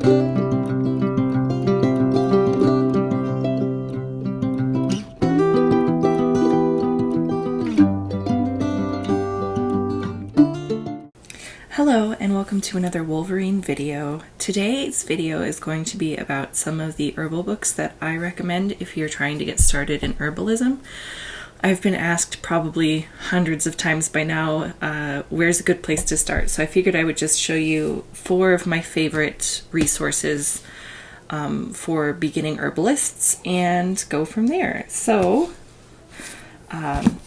Hello and welcome to another Woolverine video. Today's video is going to be about some of the herbal books that I recommend if you're trying to get started in herbalism. I've been asked probably hundreds of times by now, where's a good place to start? So I figured I would just show you 4 of my favorite resources for beginning herbalists and go from there. So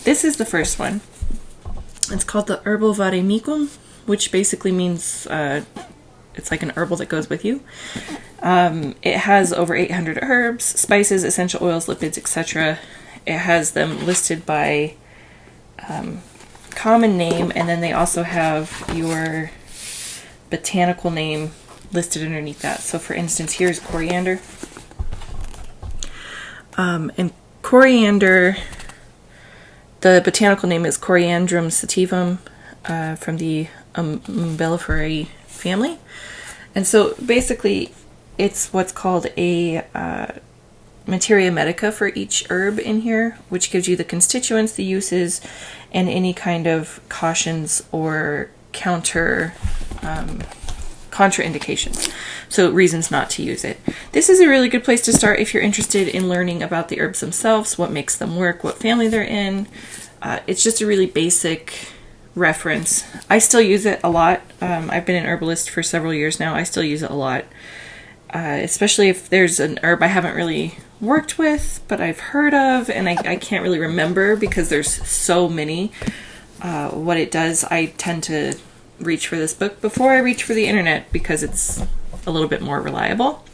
this is the first one. It's called the Herbal Vademecum, which basically means it's like an herbal that goes with you. It has over 800 herbs, spices, essential oils, lipids, etc. It has them listed by common name, and then they also have your botanical name listed underneath that. So for instance, here's coriander. And coriander, the botanical name is Coriandrum sativum, from the Umbelliferae family. And so basically it's what's called a Materia Medica for each herb in here, which gives you the constituents, the uses, and any kind of cautions or contraindications. So reasons not to use it. This is a really good place to start if you're interested in learning about the herbs themselves, what makes them work, what family they're in. It's just a really basic reference. I still use it a lot. I've been an herbalist for several years now. I still use it a lot, especially if there's an herb I haven't really worked with, but I've heard of, and I can't really remember because there's so many. What it does, I tend to reach for this book before I reach for the internet because it's a little bit more reliable.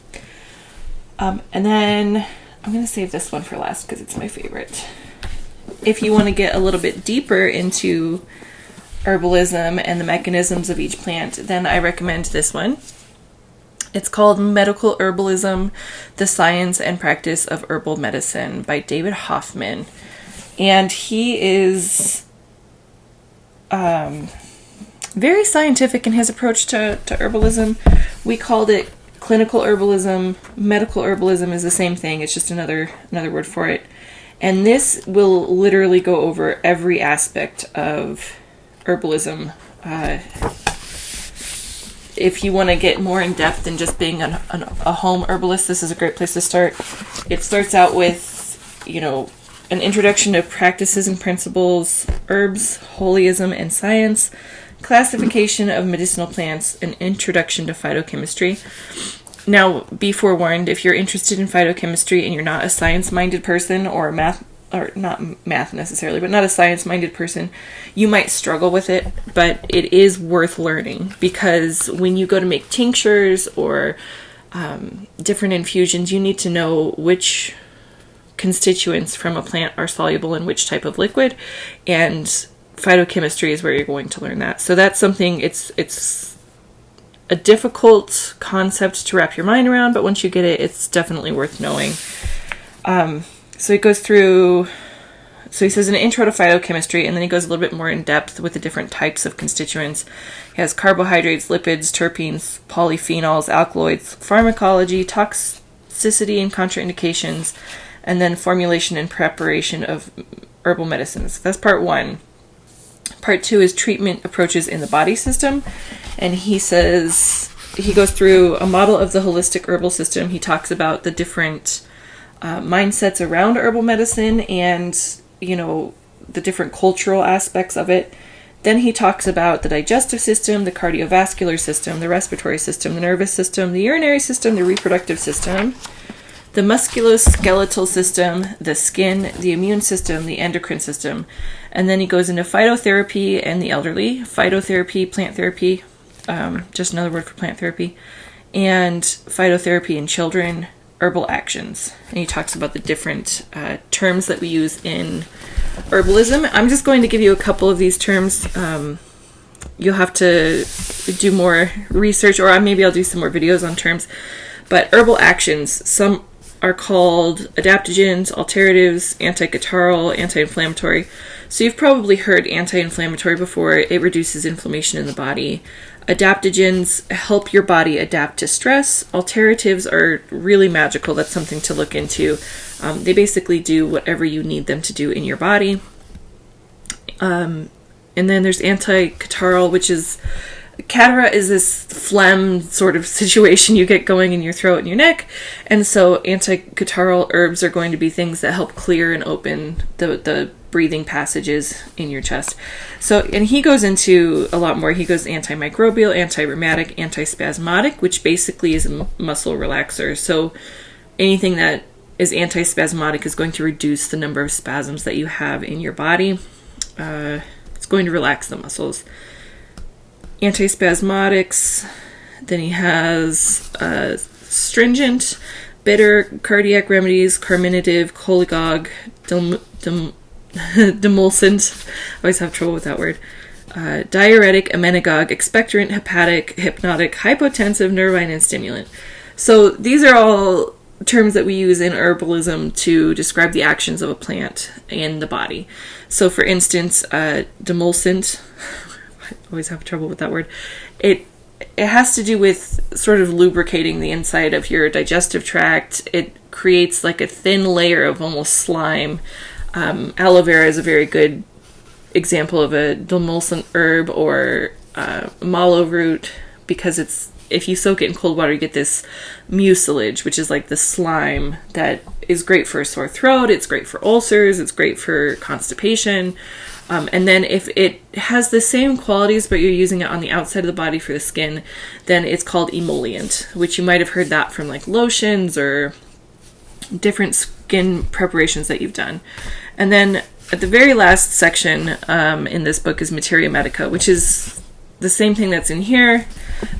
And then I'm going to save this one for last because it's my favorite. If you want to get a little bit deeper into herbalism and the mechanisms of each plant, then I recommend this one. It's called Medical Herbalism, The Science and Practice of Herbal Medicine by David Hoffman. And he is very scientific in his approach to herbalism. We called it clinical herbalism. Medical herbalism is the same thing. It's just another word for it. And this will literally go over every aspect of herbalism. If you want to get more in depth than just being a home herbalist, this is a great place to start. It starts out with, an introduction to practices and principles, herbs, holism and science, classification of medicinal plants, an introduction to phytochemistry. Now, be forewarned, if you're interested in phytochemistry and you're not a science-minded person or not math necessarily, but not a science-minded person, you might struggle with it, but it is worth learning because when you go to make tinctures or different infusions, you need to know which constituents from a plant are soluble in which type of liquid, and phytochemistry is where you're going to learn that. So that's something, it's a difficult concept to wrap your mind around, but once you get it, it's definitely worth knowing. So it goes through, so he says an intro to phytochemistry, and then he goes a little bit more in depth with the different types of constituents. He has carbohydrates, lipids, terpenes, polyphenols, alkaloids, pharmacology, toxicity and contraindications, and then formulation and preparation of herbal medicines. That's part 1. Part 2 is treatment approaches in the body system, and he says, he goes through a model of the holistic herbal system. He talks about the different mindsets around herbal medicine and, the different cultural aspects of it. Then he talks about the digestive system, the cardiovascular system, the respiratory system, the nervous system, the urinary system, the reproductive system, the musculoskeletal system, the skin, the immune system, the endocrine system. And then he goes into phytotherapy and the elderly, phytotherapy, plant therapy, just another word for plant therapy, and phytotherapy in children, herbal actions. And he talks about the different terms that we use in herbalism. I'm just going to give you a couple of these terms. You'll have to do more research, or maybe I'll do some more videos on terms. But herbal actions, some are called adaptogens, alteratives, anti-catarrhal, anti-inflammatory. So you've probably heard anti-inflammatory before. It reduces inflammation in the body. Adaptogens help your body adapt to stress. Alternatives are really magical. That's something to look into. They basically do whatever you need them to do in your body. And then there's anti-catarrhal, which is, catara is this phlegm sort of situation you get going in your throat and your neck. And so anti-catarrhal herbs are going to be things that help clear and open the breathing passages in your chest. So, and he goes into a lot more. He goes antimicrobial, anti-rheumatic, antispasmodic, which basically is a muscle relaxer. So anything that is antispasmodic is going to reduce the number of spasms that you have in your body. It's going to relax the muscles. Antispasmodics. Then he has stringent, bitter, cardiac remedies, carminative, cholagogue, demulcent. I always have trouble with that word. Diuretic, emmenagogue, expectorant, hepatic, hypnotic, hypotensive, nervine, and stimulant. So these are all terms that we use in herbalism to describe the actions of a plant in the body. So for instance, demulcent, I always have trouble with that word. It has to do with sort of lubricating the inside of your digestive tract. It creates like a thin layer of almost slime. Aloe Vera is a very good example of a demulcent herb, or mallow root, because if you soak it in cold water, you get this mucilage, which is like the slime that is great for a sore throat. It's great for ulcers. It's great for constipation. And then if it has the same qualities, but you're using it on the outside of the body for the skin, then it's called emollient, which you might have heard that from like lotions or different skin preparations that you've done. And then at the very last section in this book is Materia Medica, which is the same thing that's in here,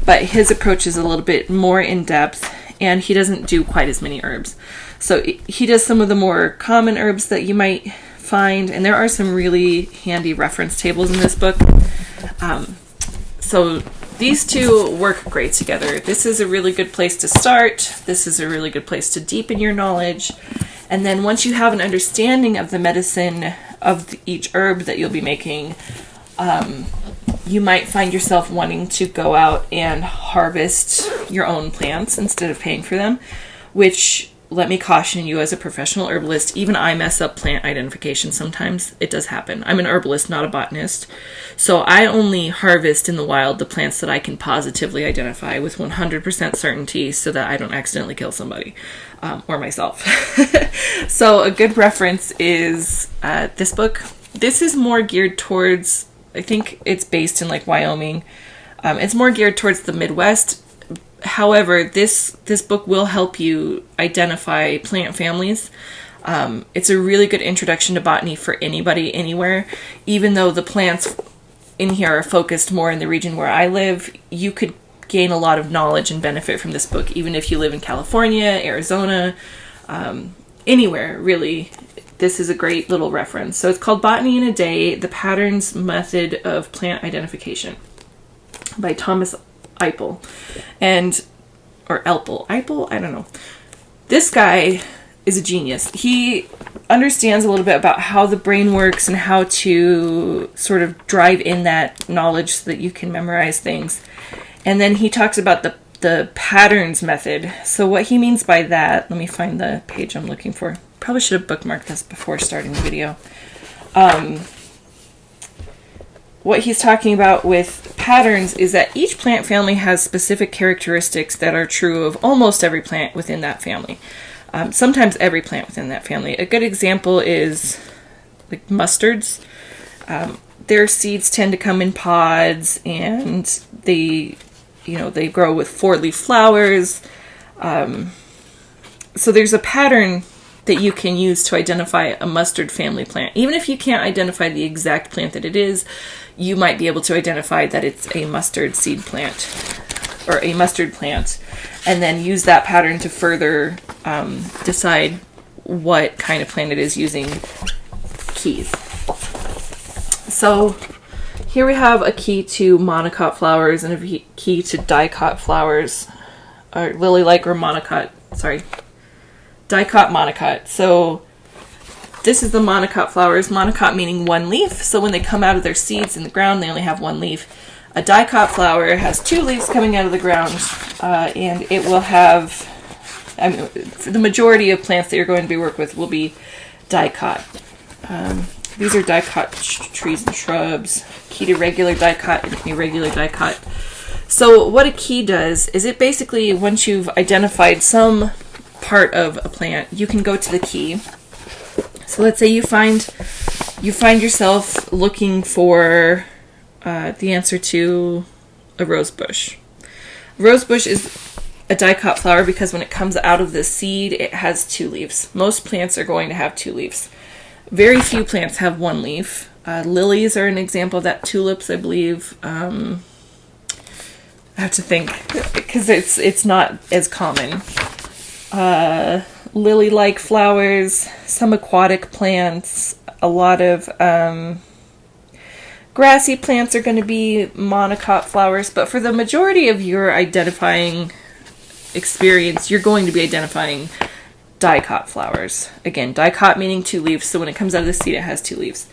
but his approach is a little bit more in depth, and he doesn't do quite as many herbs. So he does some of the more common herbs that you might find, and there are some really handy reference tables in this book. So these two work great together. This is a really good place to start. This is a really good place to deepen your knowledge. And then once you have an understanding of the medicine of each herb that you'll be making, you might find yourself wanting to go out and harvest your own plants instead of paying for them, which, let me caution you, as a professional herbalist, even I mess up plant identification sometimes. It does happen. I'm an herbalist, not a botanist. So I only harvest in the wild the plants that I can positively identify with 100% certainty so that I don't accidentally kill somebody or myself. So a good reference is this book. This is more geared towards, I think it's based in like Wyoming. It's more geared towards the Midwest. However, this book will help you identify plant families. It's a really good introduction to botany for anybody, anywhere. Even though the plants in here are focused more in the region where I live, you could gain a lot of knowledge and benefit from this book, even if you live in California, Arizona, anywhere, really. This is a great little reference. So it's called Botany in a Day, The Patterns Method of Plant Identification by Thomas Eipel, or Elpel. Eipel? I don't know. This guy is a genius. He understands a little bit about how the brain works and how to sort of drive in that knowledge so that you can memorize things. And then he talks about the patterns method. So what he means by that, let me find the page I'm looking for. Probably should have bookmarked this before starting the video. What he's talking about with patterns is that each plant family has specific characteristics that are true of almost every plant within that family. Sometimes every plant within that family. A good example is like mustards. Their seeds tend to come in pods, and they grow with 4-leaf flowers. So there's a pattern that you can use to identify a mustard family plant. Even if you can't identify the exact plant that it is, you might be able to identify that it's a mustard seed plant or a mustard plant, and then use that pattern to further decide what kind of plant it is using keys. So here we have a key to monocot flowers and a key to dicot flowers, or lily-like or monocot, dicot monocot. So This is the monocot flowers. Monocot meaning one leaf. So when they come out of their seeds in the ground, they only have one leaf. A dicot flower has two leaves coming out of the ground, and it will have, for the majority of plants that you're going to be working with will be dicot. These are dicot trees and shrubs. Key to regular dicot and irregular dicot. So what a key does is it basically, once you've identified some part of a plant, you can go to the key. So let's say you find yourself looking for the answer to a rose bush. Rose bush is a dicot flower because when it comes out of the seed, it has two leaves. Most plants are going to have two leaves. Very few plants have one leaf. Lilies are an example of that. Tulips, I believe. I have to think because it's not as common. Lily-like flowers, some aquatic plants, a lot of grassy plants are going to be monocot flowers, but for the majority of your identifying experience, you're going to be identifying dicot flowers. Again, dicot meaning two leaves, so when it comes out of the seed, it has two leaves.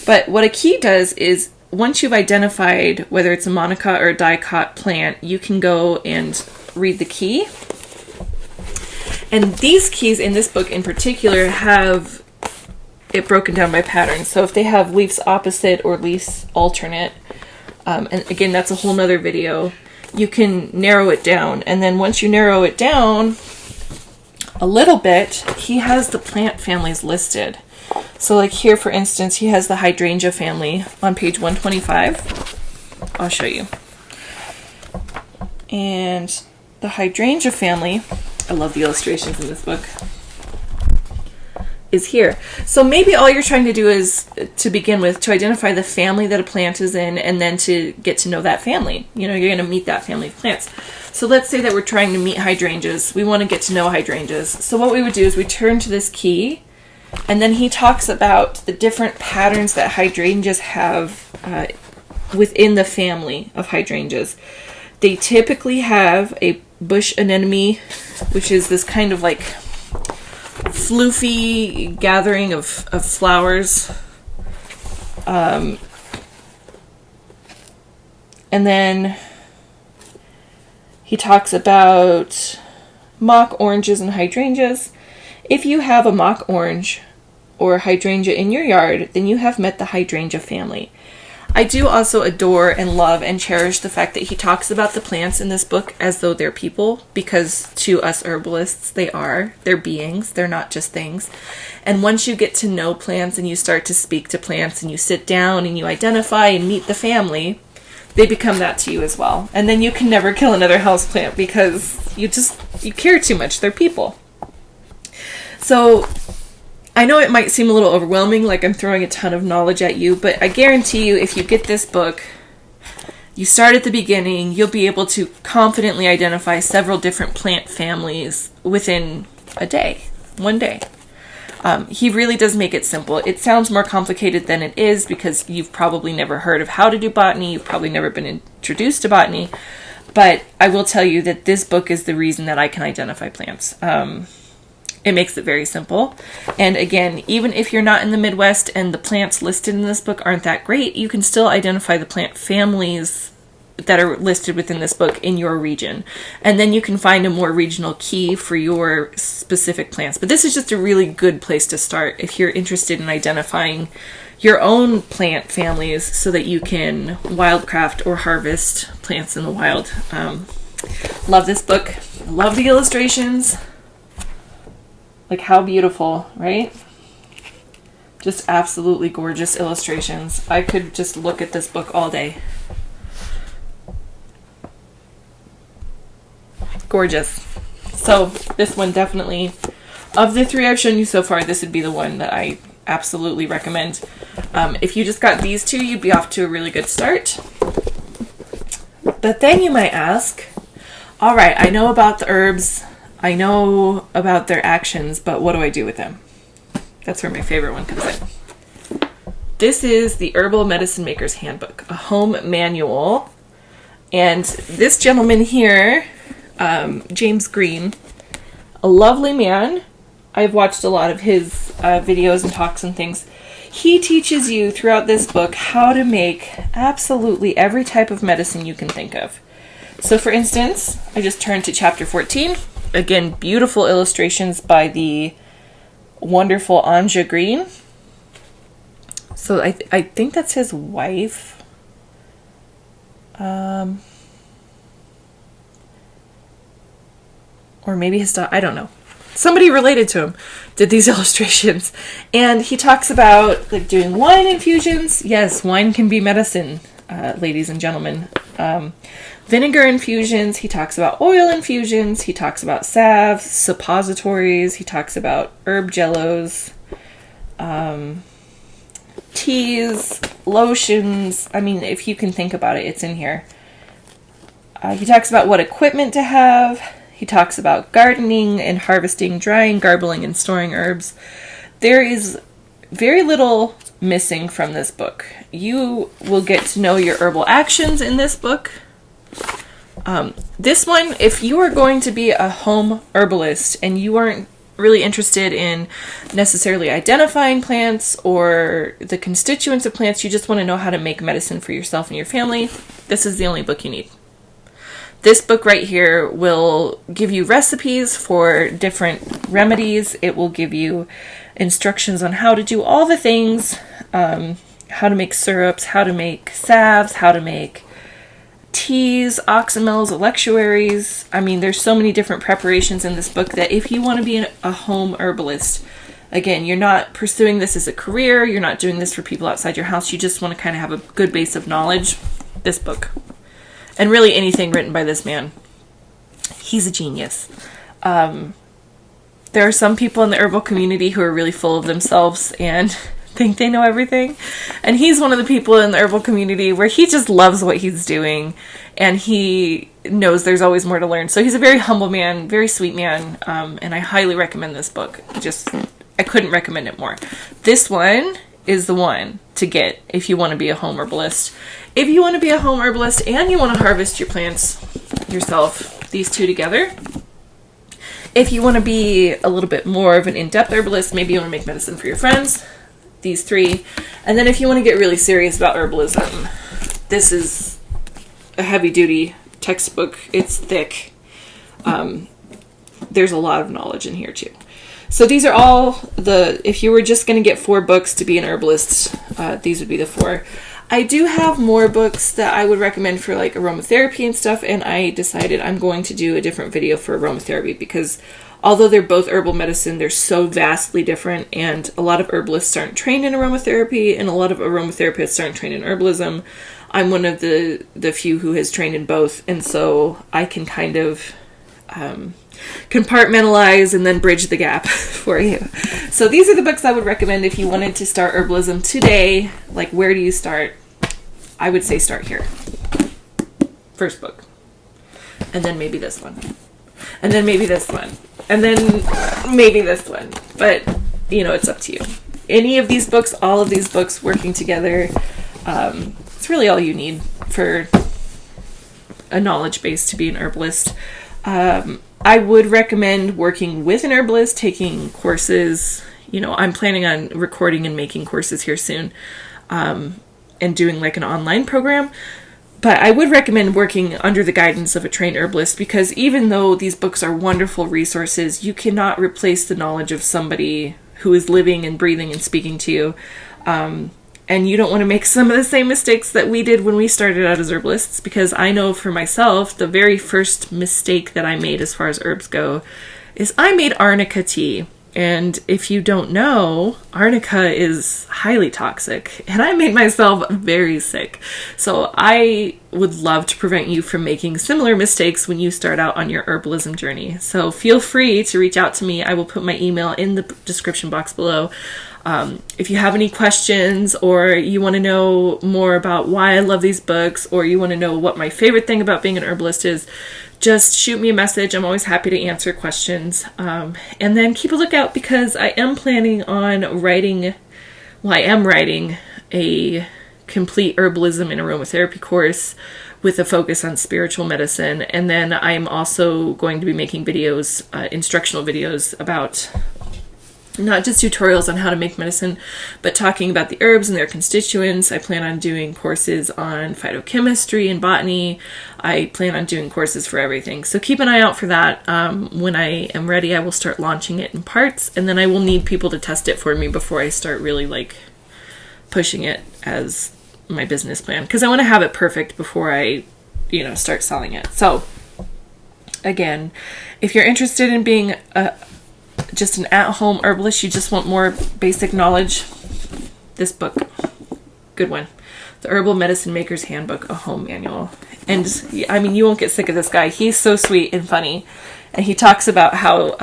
But what a key does is, once you've identified whether it's a monocot or a dicot plant, you can go and read the key. And these keys in this book in particular have it broken down by pattern. So if they have leaves opposite or leaves alternate, and again, that's a whole nother video, you can narrow it down. And then once you narrow it down a little bit, he has the plant families listed. So like here, for instance, he has the hydrangea family on page 125. I'll show you. And the hydrangea family, I love the illustrations in this book, is here. So maybe all you're trying to do is, to begin with, to identify the family that a plant is in, and then to get to know that family. You know, you're going to meet that family of plants. So let's say that we're trying to meet hydrangeas. We want to get to know hydrangeas. So what we would do is we turn to this key, and then he talks about the different patterns that hydrangeas have within the family of hydrangeas. They typically have a bush anemone, which is this kind of like floofy gathering of flowers. And then he talks about mock oranges and hydrangeas. If you have a mock orange or hydrangea in your yard, then you have met the hydrangea family. I do also adore and love and cherish the fact that he talks about the plants in this book as though they're people, because to us herbalists, they are. They're beings. They're not just things. And once you get to know plants and you start to speak to plants and you sit down and you identify and meet the family, they become that to you as well. And then you can never kill another houseplant because you care too much. They're people. So I know it might seem a little overwhelming, like I'm throwing a ton of knowledge at you, but I guarantee you, if you get this book, you start at the beginning, you'll be able to confidently identify several different plant families within a day, one day. He really does make it simple. It sounds more complicated than it is because you've probably never heard of how to do botany, you've probably never been introduced to botany, but I will tell you that this book is the reason that I can identify plants. It makes it very simple. And again, even if you're not in the Midwest and the plants listed in this book aren't that great, you can still identify the plant families that are listed within this book in your region. And then you can find a more regional key for your specific plants. But this is just a really good place to start if you're interested in identifying your own plant families so that you can wildcraft or harvest plants in the wild. Love this book. Love the illustrations. Like, how beautiful, right? Just absolutely gorgeous illustrations. I could just look at this book all day. Gorgeous. So this one definitely, of the three I've shown you so far, this would be the one that I absolutely recommend. If you just got these two, you'd be off to a really good start. But then you might ask, all right, I know about the herbs, I know about their actions, but what do I do with them? That's where my favorite one comes in. This is the Herbal Medicine Maker's Handbook, a home manual. And this gentleman here, James Green, a lovely man, I've watched a lot of his videos and talks and things. He teaches you throughout this book how to make absolutely every type of medicine you can think of. So for instance, I just turned to chapter 14. Again, beautiful illustrations by the wonderful Anja Green. So I think that's his wife. Or maybe his daughter, I don't know. Somebody related to him did these illustrations. And he talks about like doing wine infusions. Yes, wine can be medicine, ladies and gentlemen. Vinegar infusions. He talks about oil infusions. He talks about salves, suppositories. He talks about herb jellos, teas, lotions. I mean, if you can think about it, it's in here. He talks about what equipment to have. He talks about gardening and harvesting, drying, garbling, and storing herbs. There is very little missing from this book. You will get to know your herbal actions in this book. This one, if you are going to be a home herbalist and you aren't really interested in necessarily identifying plants or the constituents of plants, you just want to know how to make medicine for yourself and your family, this is the only book you need. This book right here will give you recipes for different remedies. It will give you instructions on how to do all the things, how to make syrups, how to make salves, how to make teas, oxymels, electuaries. I mean, there's so many different preparations in this book that if you want to be a home herbalist, again, you're not pursuing this as a career, you're not doing this for people outside your house, you just want to kind of have a good base of knowledge, this book. And really anything written by this man. He's a genius. There are some people in the herbal community who are really full of themselves and think they know everything. And he's one of the people in the herbal community where he just loves what he's doing. And he knows there's always more to learn. So he's a very humble man, very sweet man. And I highly recommend this book. I couldn't recommend it more. This one is the one to get if you want to be a home herbalist. If you want to be a home herbalist and you want to harvest your plants yourself, these two together. If you want to be a little bit more of an in-depth herbalist, maybe you want to make medicine for your friends, these three. And then if you want to get really serious about herbalism, this is a heavy-duty textbook. It's thick. There's a lot of knowledge in here too. So these are all if you were just going to get 4 books to be an herbalist, these would be the 4. I do have more books that I would recommend for like aromatherapy and stuff, and I decided I'm going to do a different video for aromatherapy because although they're both herbal medicine, they're so vastly different, and a lot of herbalists aren't trained in aromatherapy, and a lot of aromatherapists aren't trained in herbalism. I'm one of the few who has trained in both, and so I can kind of compartmentalize and then bridge the gap for you. So these are the books I would recommend if you wanted to start herbalism today. Like, where do you start? I would say start here. First book. And then maybe this one. And then maybe this one. And then maybe this one. But, it's up to you. Any of these books, all of these books working together, it's really all you need for a knowledge base to be an herbalist. I would recommend working with an herbalist, taking courses. I'm planning on recording and making courses here soon, and doing like an online program. But I would recommend working under the guidance of a trained herbalist because even though these books are wonderful resources, you cannot replace the knowledge of somebody who is living and breathing and speaking to you. And you don't want to make some of the same mistakes that we did when we started out as herbalists, because I know for myself, the very first mistake that I made as far as herbs go is I made arnica tea. And if you don't know, arnica is highly toxic, and I made myself very sick. So I would love to prevent you from making similar mistakes when you start out on your herbalism journey. So feel free to reach out to me. I will put my email in the description box below. If you have any questions, or you want to know more about why I love these books, or you want to know what my favorite thing about being an herbalist is, just shoot me a message. I'm always happy to answer questions. And then keep a lookout because I am planning on writing a complete herbalism and aromatherapy course with a focus on spiritual medicine. And then I'm also going to be making videos, instructional videos about not just tutorials on how to make medicine, but talking about the herbs and their constituents. I plan on doing courses on phytochemistry and botany. I plan on doing courses for everything. So keep an eye out for that. When I am ready, I will start launching it in parts, and then I will need people to test it for me before I start really like pushing it as my business plan, because I want to have it perfect before I, start selling it. So again, if you're interested in being just an at-home herbalist, you just want more basic knowledge, this book, good one. The Herbal Medicine Maker's Handbook, a home manual. And I mean, you won't get sick of this guy. He's so sweet and funny. And he talks about how,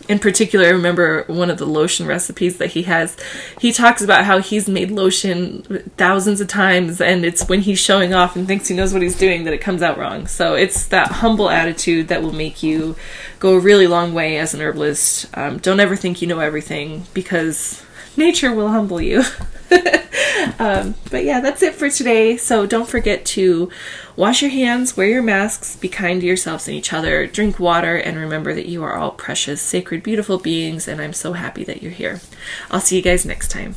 in particular, I remember one of the lotion recipes that he has. He talks about how he's made lotion thousands of times, and it's when he's showing off and thinks he knows what he's doing that it comes out wrong. So it's that humble attitude that will make you go a really long way as an herbalist. Don't ever think you know everything, because nature will humble you. But yeah, that's it for today. So don't forget to wash your hands, wear your masks, be kind to yourselves and each other, drink water, and remember that you are all precious, sacred, beautiful beings, and I'm so happy that you're here. I'll see you guys next time.